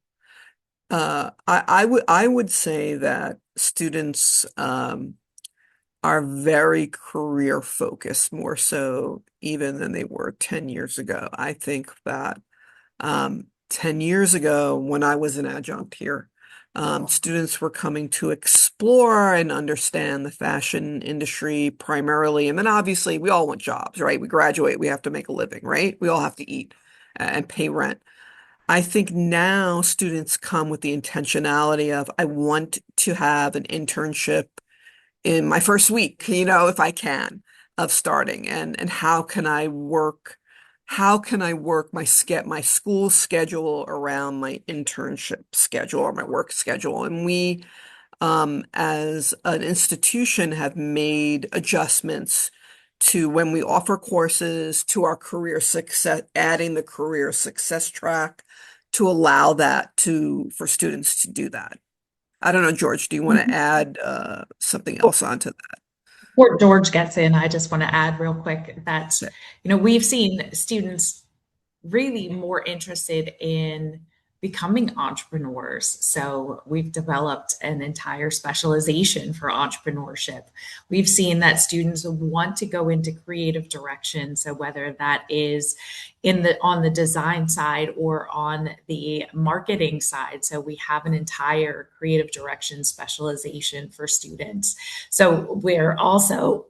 I would say that students are very career focused, more so even than they were 10 years ago. I think that 10 years ago, when I was an adjunct here, students were coming to explore and understand the fashion industry primarily. And then obviously, we all want jobs, right? We graduate, we have to make a living, right? We all have to eat and pay rent. I think now students come with the intentionality of, I want to have an internship in my first week, if I can, of starting, and how can I work my school schedule around my internship schedule or my work schedule. And we, as an institution, have made adjustments to when we offer courses to our career success, adding the career success track to allow that for students to do that. I don't know, George, do you want to add something else onto Before George gets in, I just want to add real quick that, that? we've seen students really more interested in becoming entrepreneurs. So we've developed an entire specialization for entrepreneurship. We've seen that students want to go into creative direction. So whether that is on the design side or on the marketing side. So we have an entire creative direction specialization for students. So we're also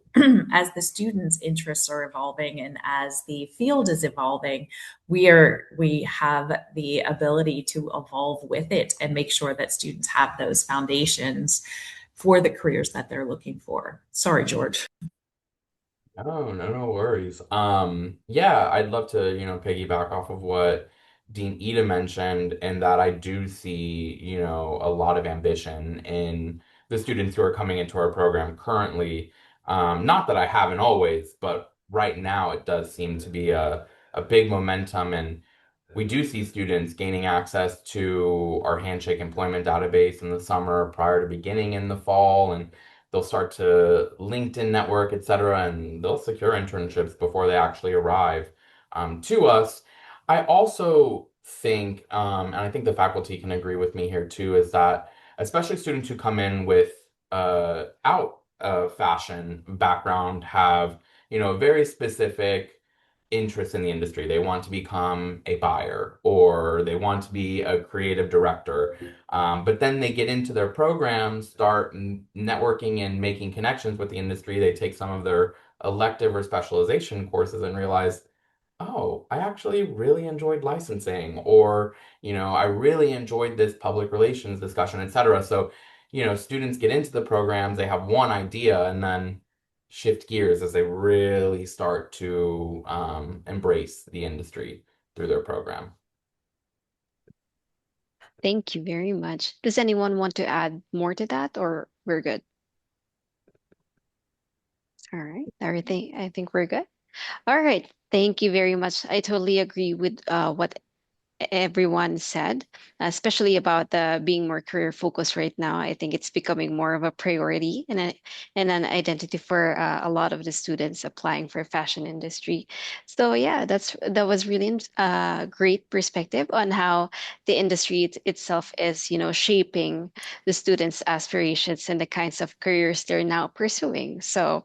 as the students' interests are evolving and as the field is evolving, we have the ability to evolve with it and make sure that students have those foundations for the careers that they're looking for. Sorry, George. Oh, no worries. Yeah, I'd love to, piggyback off of what Dean Ida mentioned, and that I do see, a lot of ambition in the students who are coming into our program currently. Not that I haven't always, but right now it does seem to be a big momentum, and we do see students gaining access to our Handshake employment database in the summer prior to beginning in the fall, and they'll start to LinkedIn network, et cetera, and they'll secure internships before they actually arrive to us. I also think, and I think the faculty can agree with me here too, is that especially students who come in with out fashion background have, very specific interest in the industry. They want to become a buyer or they want to be a creative director. But then they get into their programs, start networking and making connections with the industry. They take some of their elective or specialization courses and realize, oh, I actually really enjoyed licensing, or, I really enjoyed this public relations discussion, etc. So, students get into the programs, they have one idea, and then shift gears as they really start to embrace the industry through their program. Thank you very much. Does anyone want to add more to that, or we're good? All right. Everything, I think we're good. All right. Thank you very much. I totally agree with what everyone said, especially about the being more career focused right now. I think it's becoming more of a priority and an identity for a lot of the students applying for fashion industry. So yeah, that was really great perspective on how the industry itself is, shaping the students' aspirations and the kinds of careers they're now pursuing. So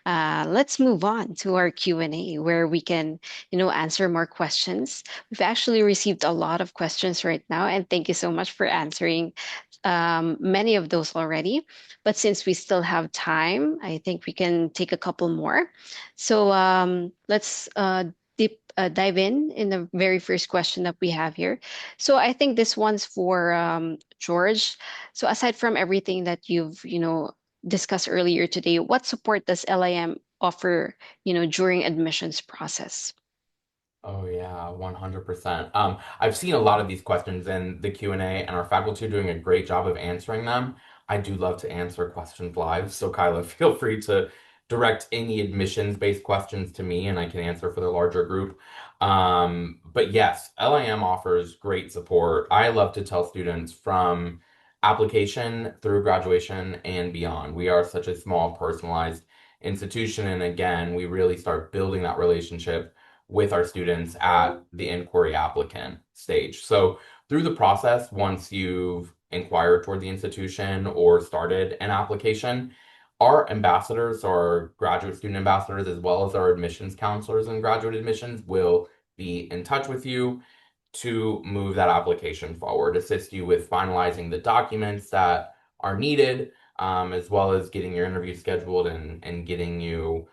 let's move on to our Q&A where we can, answer more questions. We've actually received a lot of questions right now, and thank you so much for answering many of those already. But since we still have time, I think we can take a couple more. So let's dive in the very first question that we have here. So I think this one's for George. So aside from everything that you've discussed earlier today, what support does LIM offer during admissions process? Oh yeah, 100%. I've seen a lot of these questions in the Q&A, and our faculty are doing a great job of answering them. I do love to answer questions live, so Kyla, feel free to direct any admissions-based questions to me, and I can answer for the larger group. But yes, LIM offers great support. I love to tell students from application through graduation and beyond. We are such a small, personalized institution, and again, we really start building that relationship with our students at the inquiry applicant stage. So through the process, once you've inquired toward the institution or started an application, our ambassadors, our graduate student ambassadors, as well as our admissions counselors and graduate admissions will be in touch with you to move that application forward, assist you with finalizing the documents that are needed, as well as getting your interview scheduled and getting you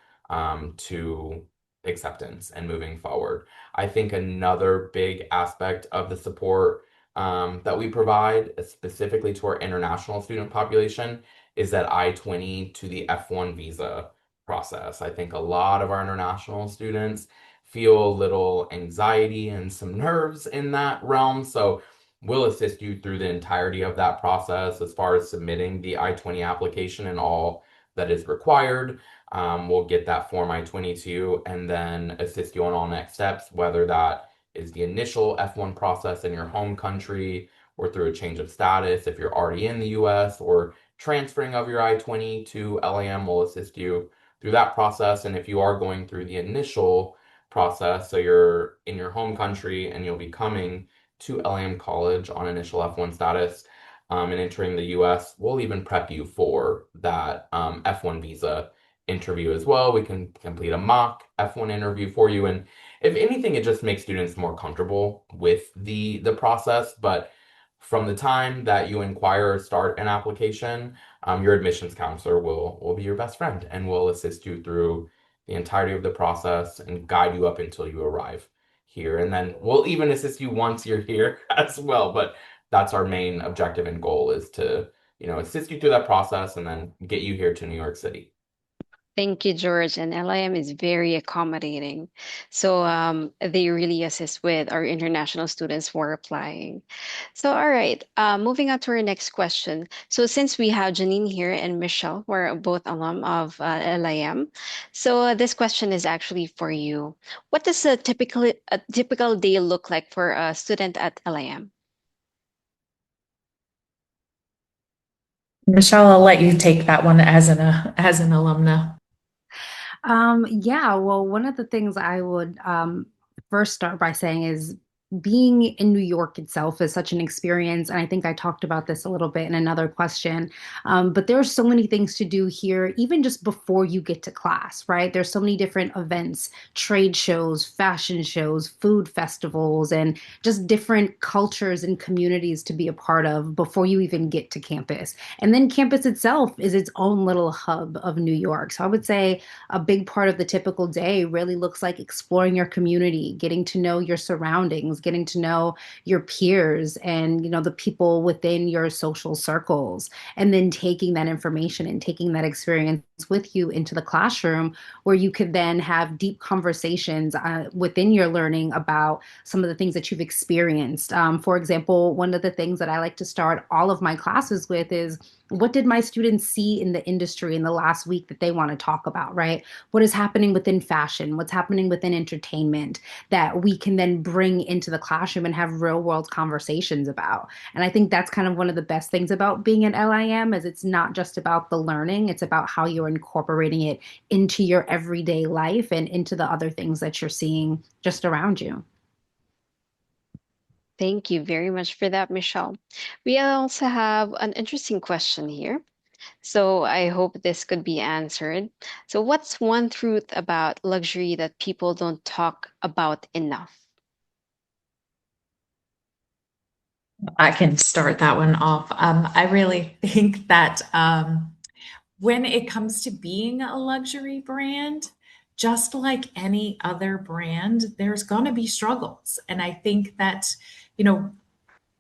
to acceptance and moving forward. I think another big aspect of the support that we provide, specifically to our international student population, is that I-20 to the F1 visa process. I think a lot of our international students feel a little anxiety and some nerves in that realm. So we'll assist you through the entirety of that process as far as submitting the I-20 application and all that is required. We'll get that Form I-20 to you and then assist you on all next steps, whether that is the initial F1 process in your home country or through a change of status if you're already in the US, or transferring of your I-20 to LAM will assist you through that process. And if you are going through the initial process, so you're in your home country and you'll be coming to LAM College on initial F1 status and entering the US, we'll even prep you for that F1 visa interview as well. We can complete a mock F1 interview for you. And if anything, it just makes students more comfortable with the process. But from the time that you inquire or start an application, your admissions counselor will be your best friend and will assist you through the entirety of the process and guide you up until you arrive here. And then we'll even assist you once you're here as well. But that's our main objective and goal is to, assist you through that process and then get you here to New York City. Thank you, George. And LIM is very accommodating. So they really assist with our international students who are applying. So, all right, moving on to our next question. So, since we have Janine here and Michelle, who are both alum of LIM, so this question is actually for you. What does a typical day look like for a student at LIM? Michelle, I'll let you take that one as an alumna. Yeah, well, one of the things I would first start by saying is being in New York itself is such an experience. And I think I talked about this a little bit in another question. But there are so many things to do here, even just before you get to class, right? There's so many different events, trade shows, fashion shows, food festivals, and just different cultures and communities to be a part of before you even get to campus. And then campus itself is its own little hub of New York. So I would say a big part of the typical day really looks like exploring your community, getting to know your surroundings, getting to know your peers and, the people within your social circles, and then taking that information and taking that experience with you into the classroom where you could then have deep conversations within your learning about some of the things that you've experienced. For example, one of the things that I like to start all of my classes with is what did my students see in the industry in the last week that they want to talk about, right? What is happening within fashion? What's happening within entertainment that we can then bring into the classroom and have real world conversations about? And I think that's kind of one of the best things about being at LIM is it's not just about the learning, it's about how you're incorporating it into your everyday life and into the other things that you're seeing just around you. Thank you very much for that, Michelle. We also have an interesting question here. So I hope this could be answered. So, what's one truth about luxury that people don't talk about enough? I can start that one off. I really think that when it comes to being a luxury brand, just like any other brand, there's going to be struggles. And I think that, you know,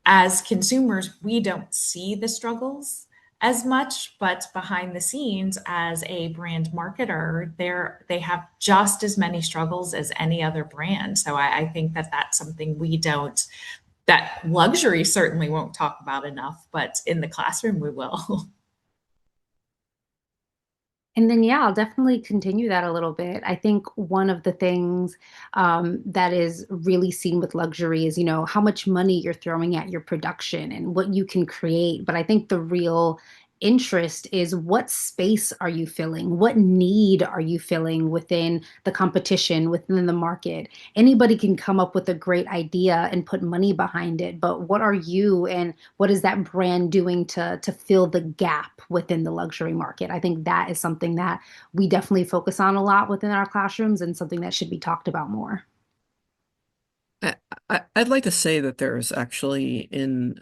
as consumers, we don't see the struggles as much, but behind the scenes, as a brand marketer, they have just as many struggles as any other brand. So I think that that's something that luxury certainly won't talk about enough, but in the classroom we will. And then, yeah, I'll definitely continue that a little bit. I think one of the things that is really seen with luxury is, how much money you're throwing at your production and what you can create. But I think the real interest is what space are you filling? What need are you filling within the competition, within the market? Anybody can come up with a great idea and put money behind it, but what are you and what is that brand doing to fill the gap within the luxury market? I think that is something that we definitely focus on a lot within our classrooms and something that should be talked about more. I'd like to say that there's actually in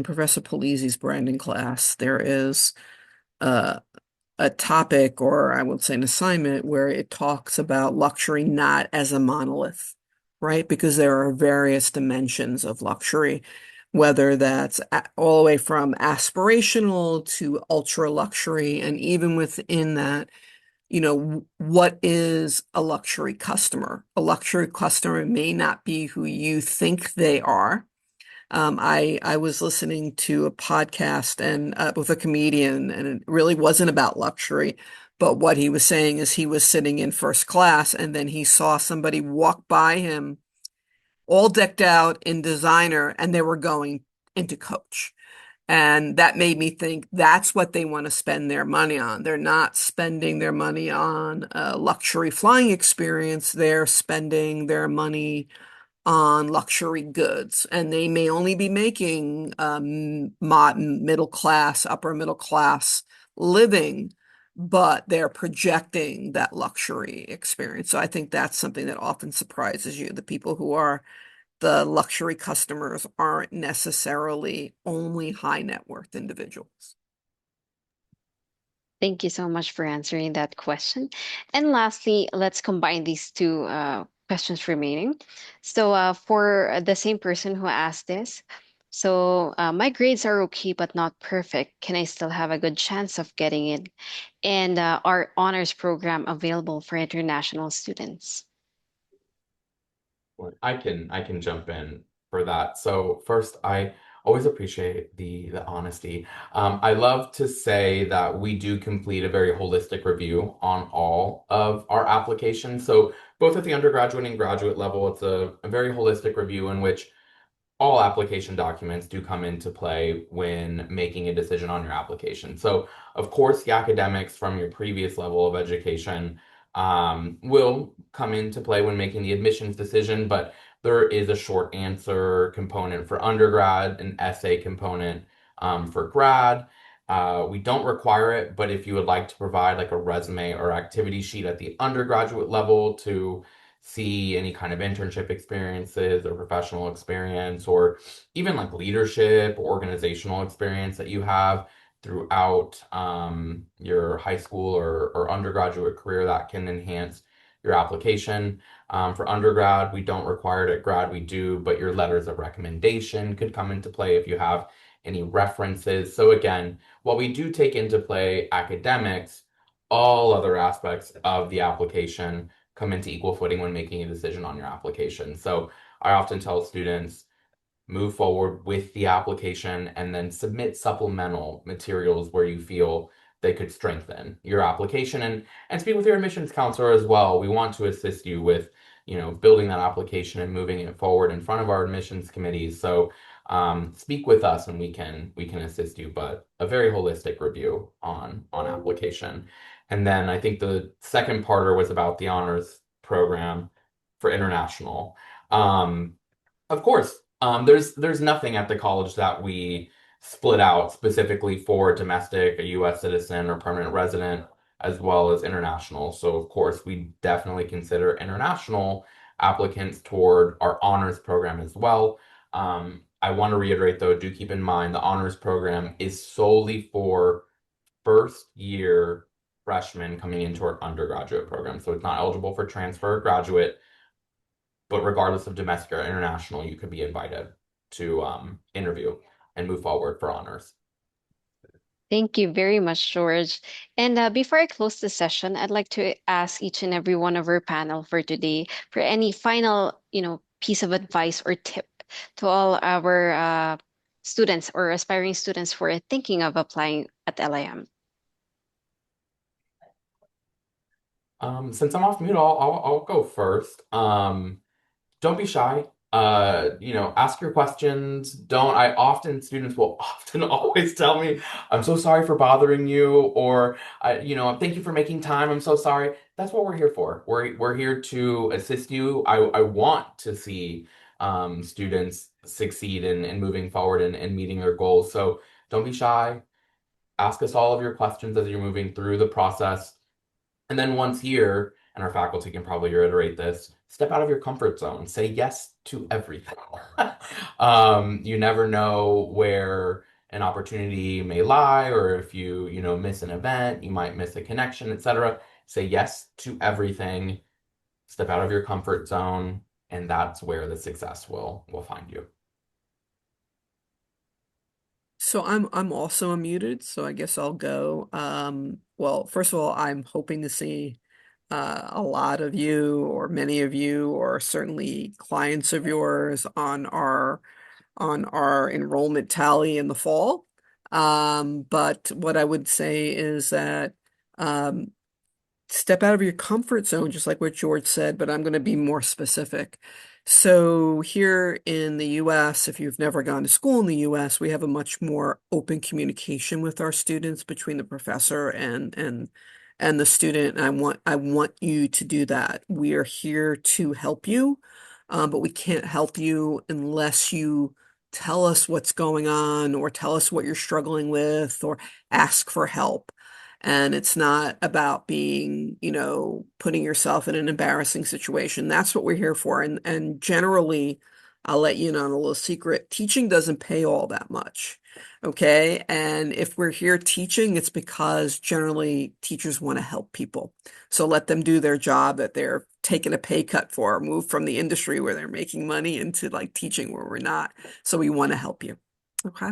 Professor Polizzi's branding class, there is uh, a topic, or I would say an assignment, where it talks about luxury not as a monolith, right? Because there are various dimensions of luxury, whether that's all the way from aspirational to ultra luxury, and even within that, what is a luxury customer? A luxury customer may not be who you think they are. I was listening to a podcast and with a comedian, and it really wasn't about luxury. But what he was saying is he was sitting in first class, and then he saw somebody walk by him, all decked out in designer, and they were going into coach. And that made me think that's what they want to spend their money on. They're not spending their money on a luxury flying experience. They're spending their money on luxury goods, and they may only be making middle class, upper middle class living, but they're projecting that luxury experience. So I think that's something that often surprises you, the people who are the luxury customers aren't necessarily only high net worth individuals. Thank you so much for answering that question. And lastly, let's combine these two questions remaining. So, for the same person who asked this, so my grades are okay, but not perfect. Can I still have a good chance of getting in? And our honors program available for international students? Well, I can jump in for that. So first, I always appreciate the honesty. I love to say that we do complete a very holistic review on all of our applications. So both at the undergraduate and graduate level, it's a very holistic review in which all application documents do come into play when making a decision on your application. So, of course, the academics from your previous level of education will come into play when making the admissions decision, but there is a short answer component for undergrad, an essay component for grad. We don't require it, but if you would like to provide like a resume or activity sheet at the undergraduate level to see any kind of internship experiences or professional experience or even like leadership or organizational experience that you have throughout your high school or undergraduate career that can enhance your application. For undergrad, we don't require it. At grad, we do, but your letters of recommendation could come into play if you have any references. So again, while we do take into play academics, all other aspects of the application come into equal footing when making a decision on your application. So I often tell students move forward with the application and then submit supplemental materials where you feel they could strengthen your application and speak with your admissions counselor as well. We want to assist you with, building that application and moving it forward in front of our admissions committees. So speak with us and we can assist you, but a very holistic review on application. And then I think the second parter was about the honors program for international. Um, of course, there's nothing at the college that we split out specifically for domestic, a U.S. citizen, or permanent resident, as well as international. So, of course, we definitely consider international applicants toward our honors program as well. I want to reiterate, though, do keep in mind the honors program is solely for first year freshmen coming into our undergraduate program. So it's not eligible for transfer or graduate, but regardless of domestic or international, you could be invited to interview and move forward for honors. Thank you very much, George. And before I close the session, I'd like to ask each and every one of our panel for today for any final, piece of advice or tip to all our students or aspiring students who are thinking of applying at LIM. Since I'm off mute, I'll go first. Don't be shy. Ask your questions. Don't I often students will often always tell me, I'm so sorry for bothering you, or thank you for making time. I'm so sorry. That's what we're here for. We're here to assist you. I want to see students succeed in moving forward and meeting their goals. So don't be shy. Ask us all of your questions as you're moving through the process. And then once here, and our faculty can probably reiterate this, step out of your comfort zone. Say yes to everything. You never know where an opportunity may lie, or if you miss an event, you might miss a connection, etc. Say yes to everything. Step out of your comfort zone, and that's where the success will find you. So I'm also unmuted, so I guess I'll go. Well, first of all, I'm hoping to see a lot of you or many of you or certainly clients of yours on our enrollment tally in the fall. But what I would say is that um, step out of your comfort zone, just like what George said, but I'm going to be more specific. So here in the US, if you've never gone to school in the US, we have a much more open communication with our students between the professor and the student. And I want you to do that. We are here to help you, but we can't help you unless you tell us what's going on or tell us what you're struggling with or ask for help. And it's not about being, putting yourself in an embarrassing situation. That's what we're here for. And generally, I'll let you in on a little secret. Teaching doesn't pay all that much. Okay. And if we're here teaching, it's because generally teachers want to help people. So let them do their job that they're taking a pay cut for, move from the industry where they're making money into like teaching where we're not. So we want to help you. Okay.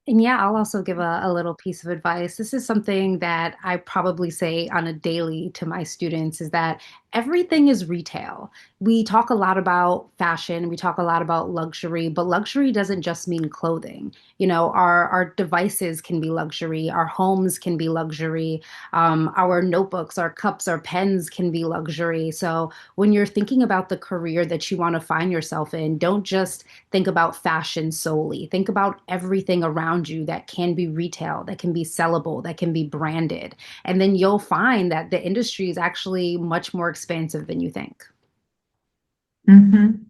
And yeah, I'll also give a little piece of advice. This is something that I probably say on a daily to my students is that everything is retail. We talk a lot about fashion, we talk a lot about luxury, but luxury doesn't just mean clothing. You know, our devices can be luxury, our homes can be luxury, our notebooks, our cups, our pens can be luxury. So when you're thinking about the career that you want to find yourself in, don't just think about fashion solely. Think about everything around you that can be retail, that can be sellable, that can be branded. And then you'll find that the industry is actually much more expansive than you think. Mhm.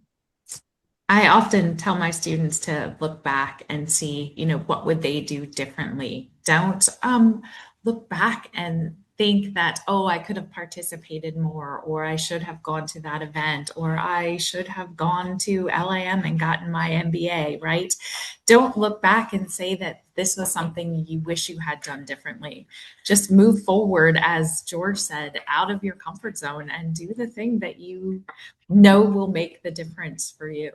I often tell my students to look back and see, what would they do differently? Don't look back and think that, oh, I could have participated more, or I should have gone to that event, or I should have gone to LIM and gotten my MBA, right? Don't look back and say that this was something you wish you had done differently. Just move forward, as George said, out of your comfort zone and do the thing that you know will make the difference for you.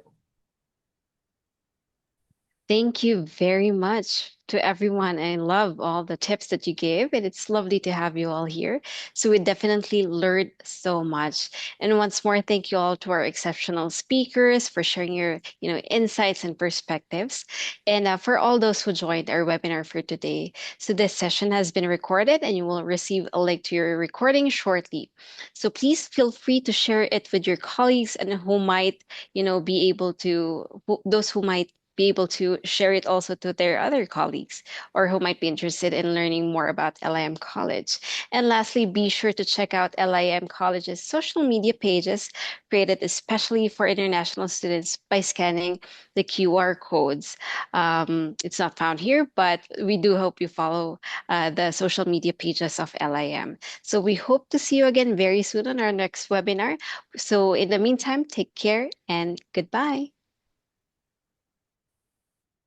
Thank you very much to everyone. I love all the tips that you gave, and it's lovely to have you all here. So we definitely learned so much. And once more, thank you all to our exceptional speakers for sharing your, insights and perspectives, and for all those who joined our webinar for today. So this session has been recorded, and you will receive a link to your recording shortly. So please feel free to share it with your colleagues and who might, be able to those who might be able to share it also to their other colleagues or who might be interested in learning more about LIM College. And lastly, be sure to check out LIM College's social media pages created especially for international students by scanning the QR codes. It's not found here, but we do hope you follow the social media pages of LIM. So we hope to see you again very soon on our next webinar. So in the meantime, take care and goodbye.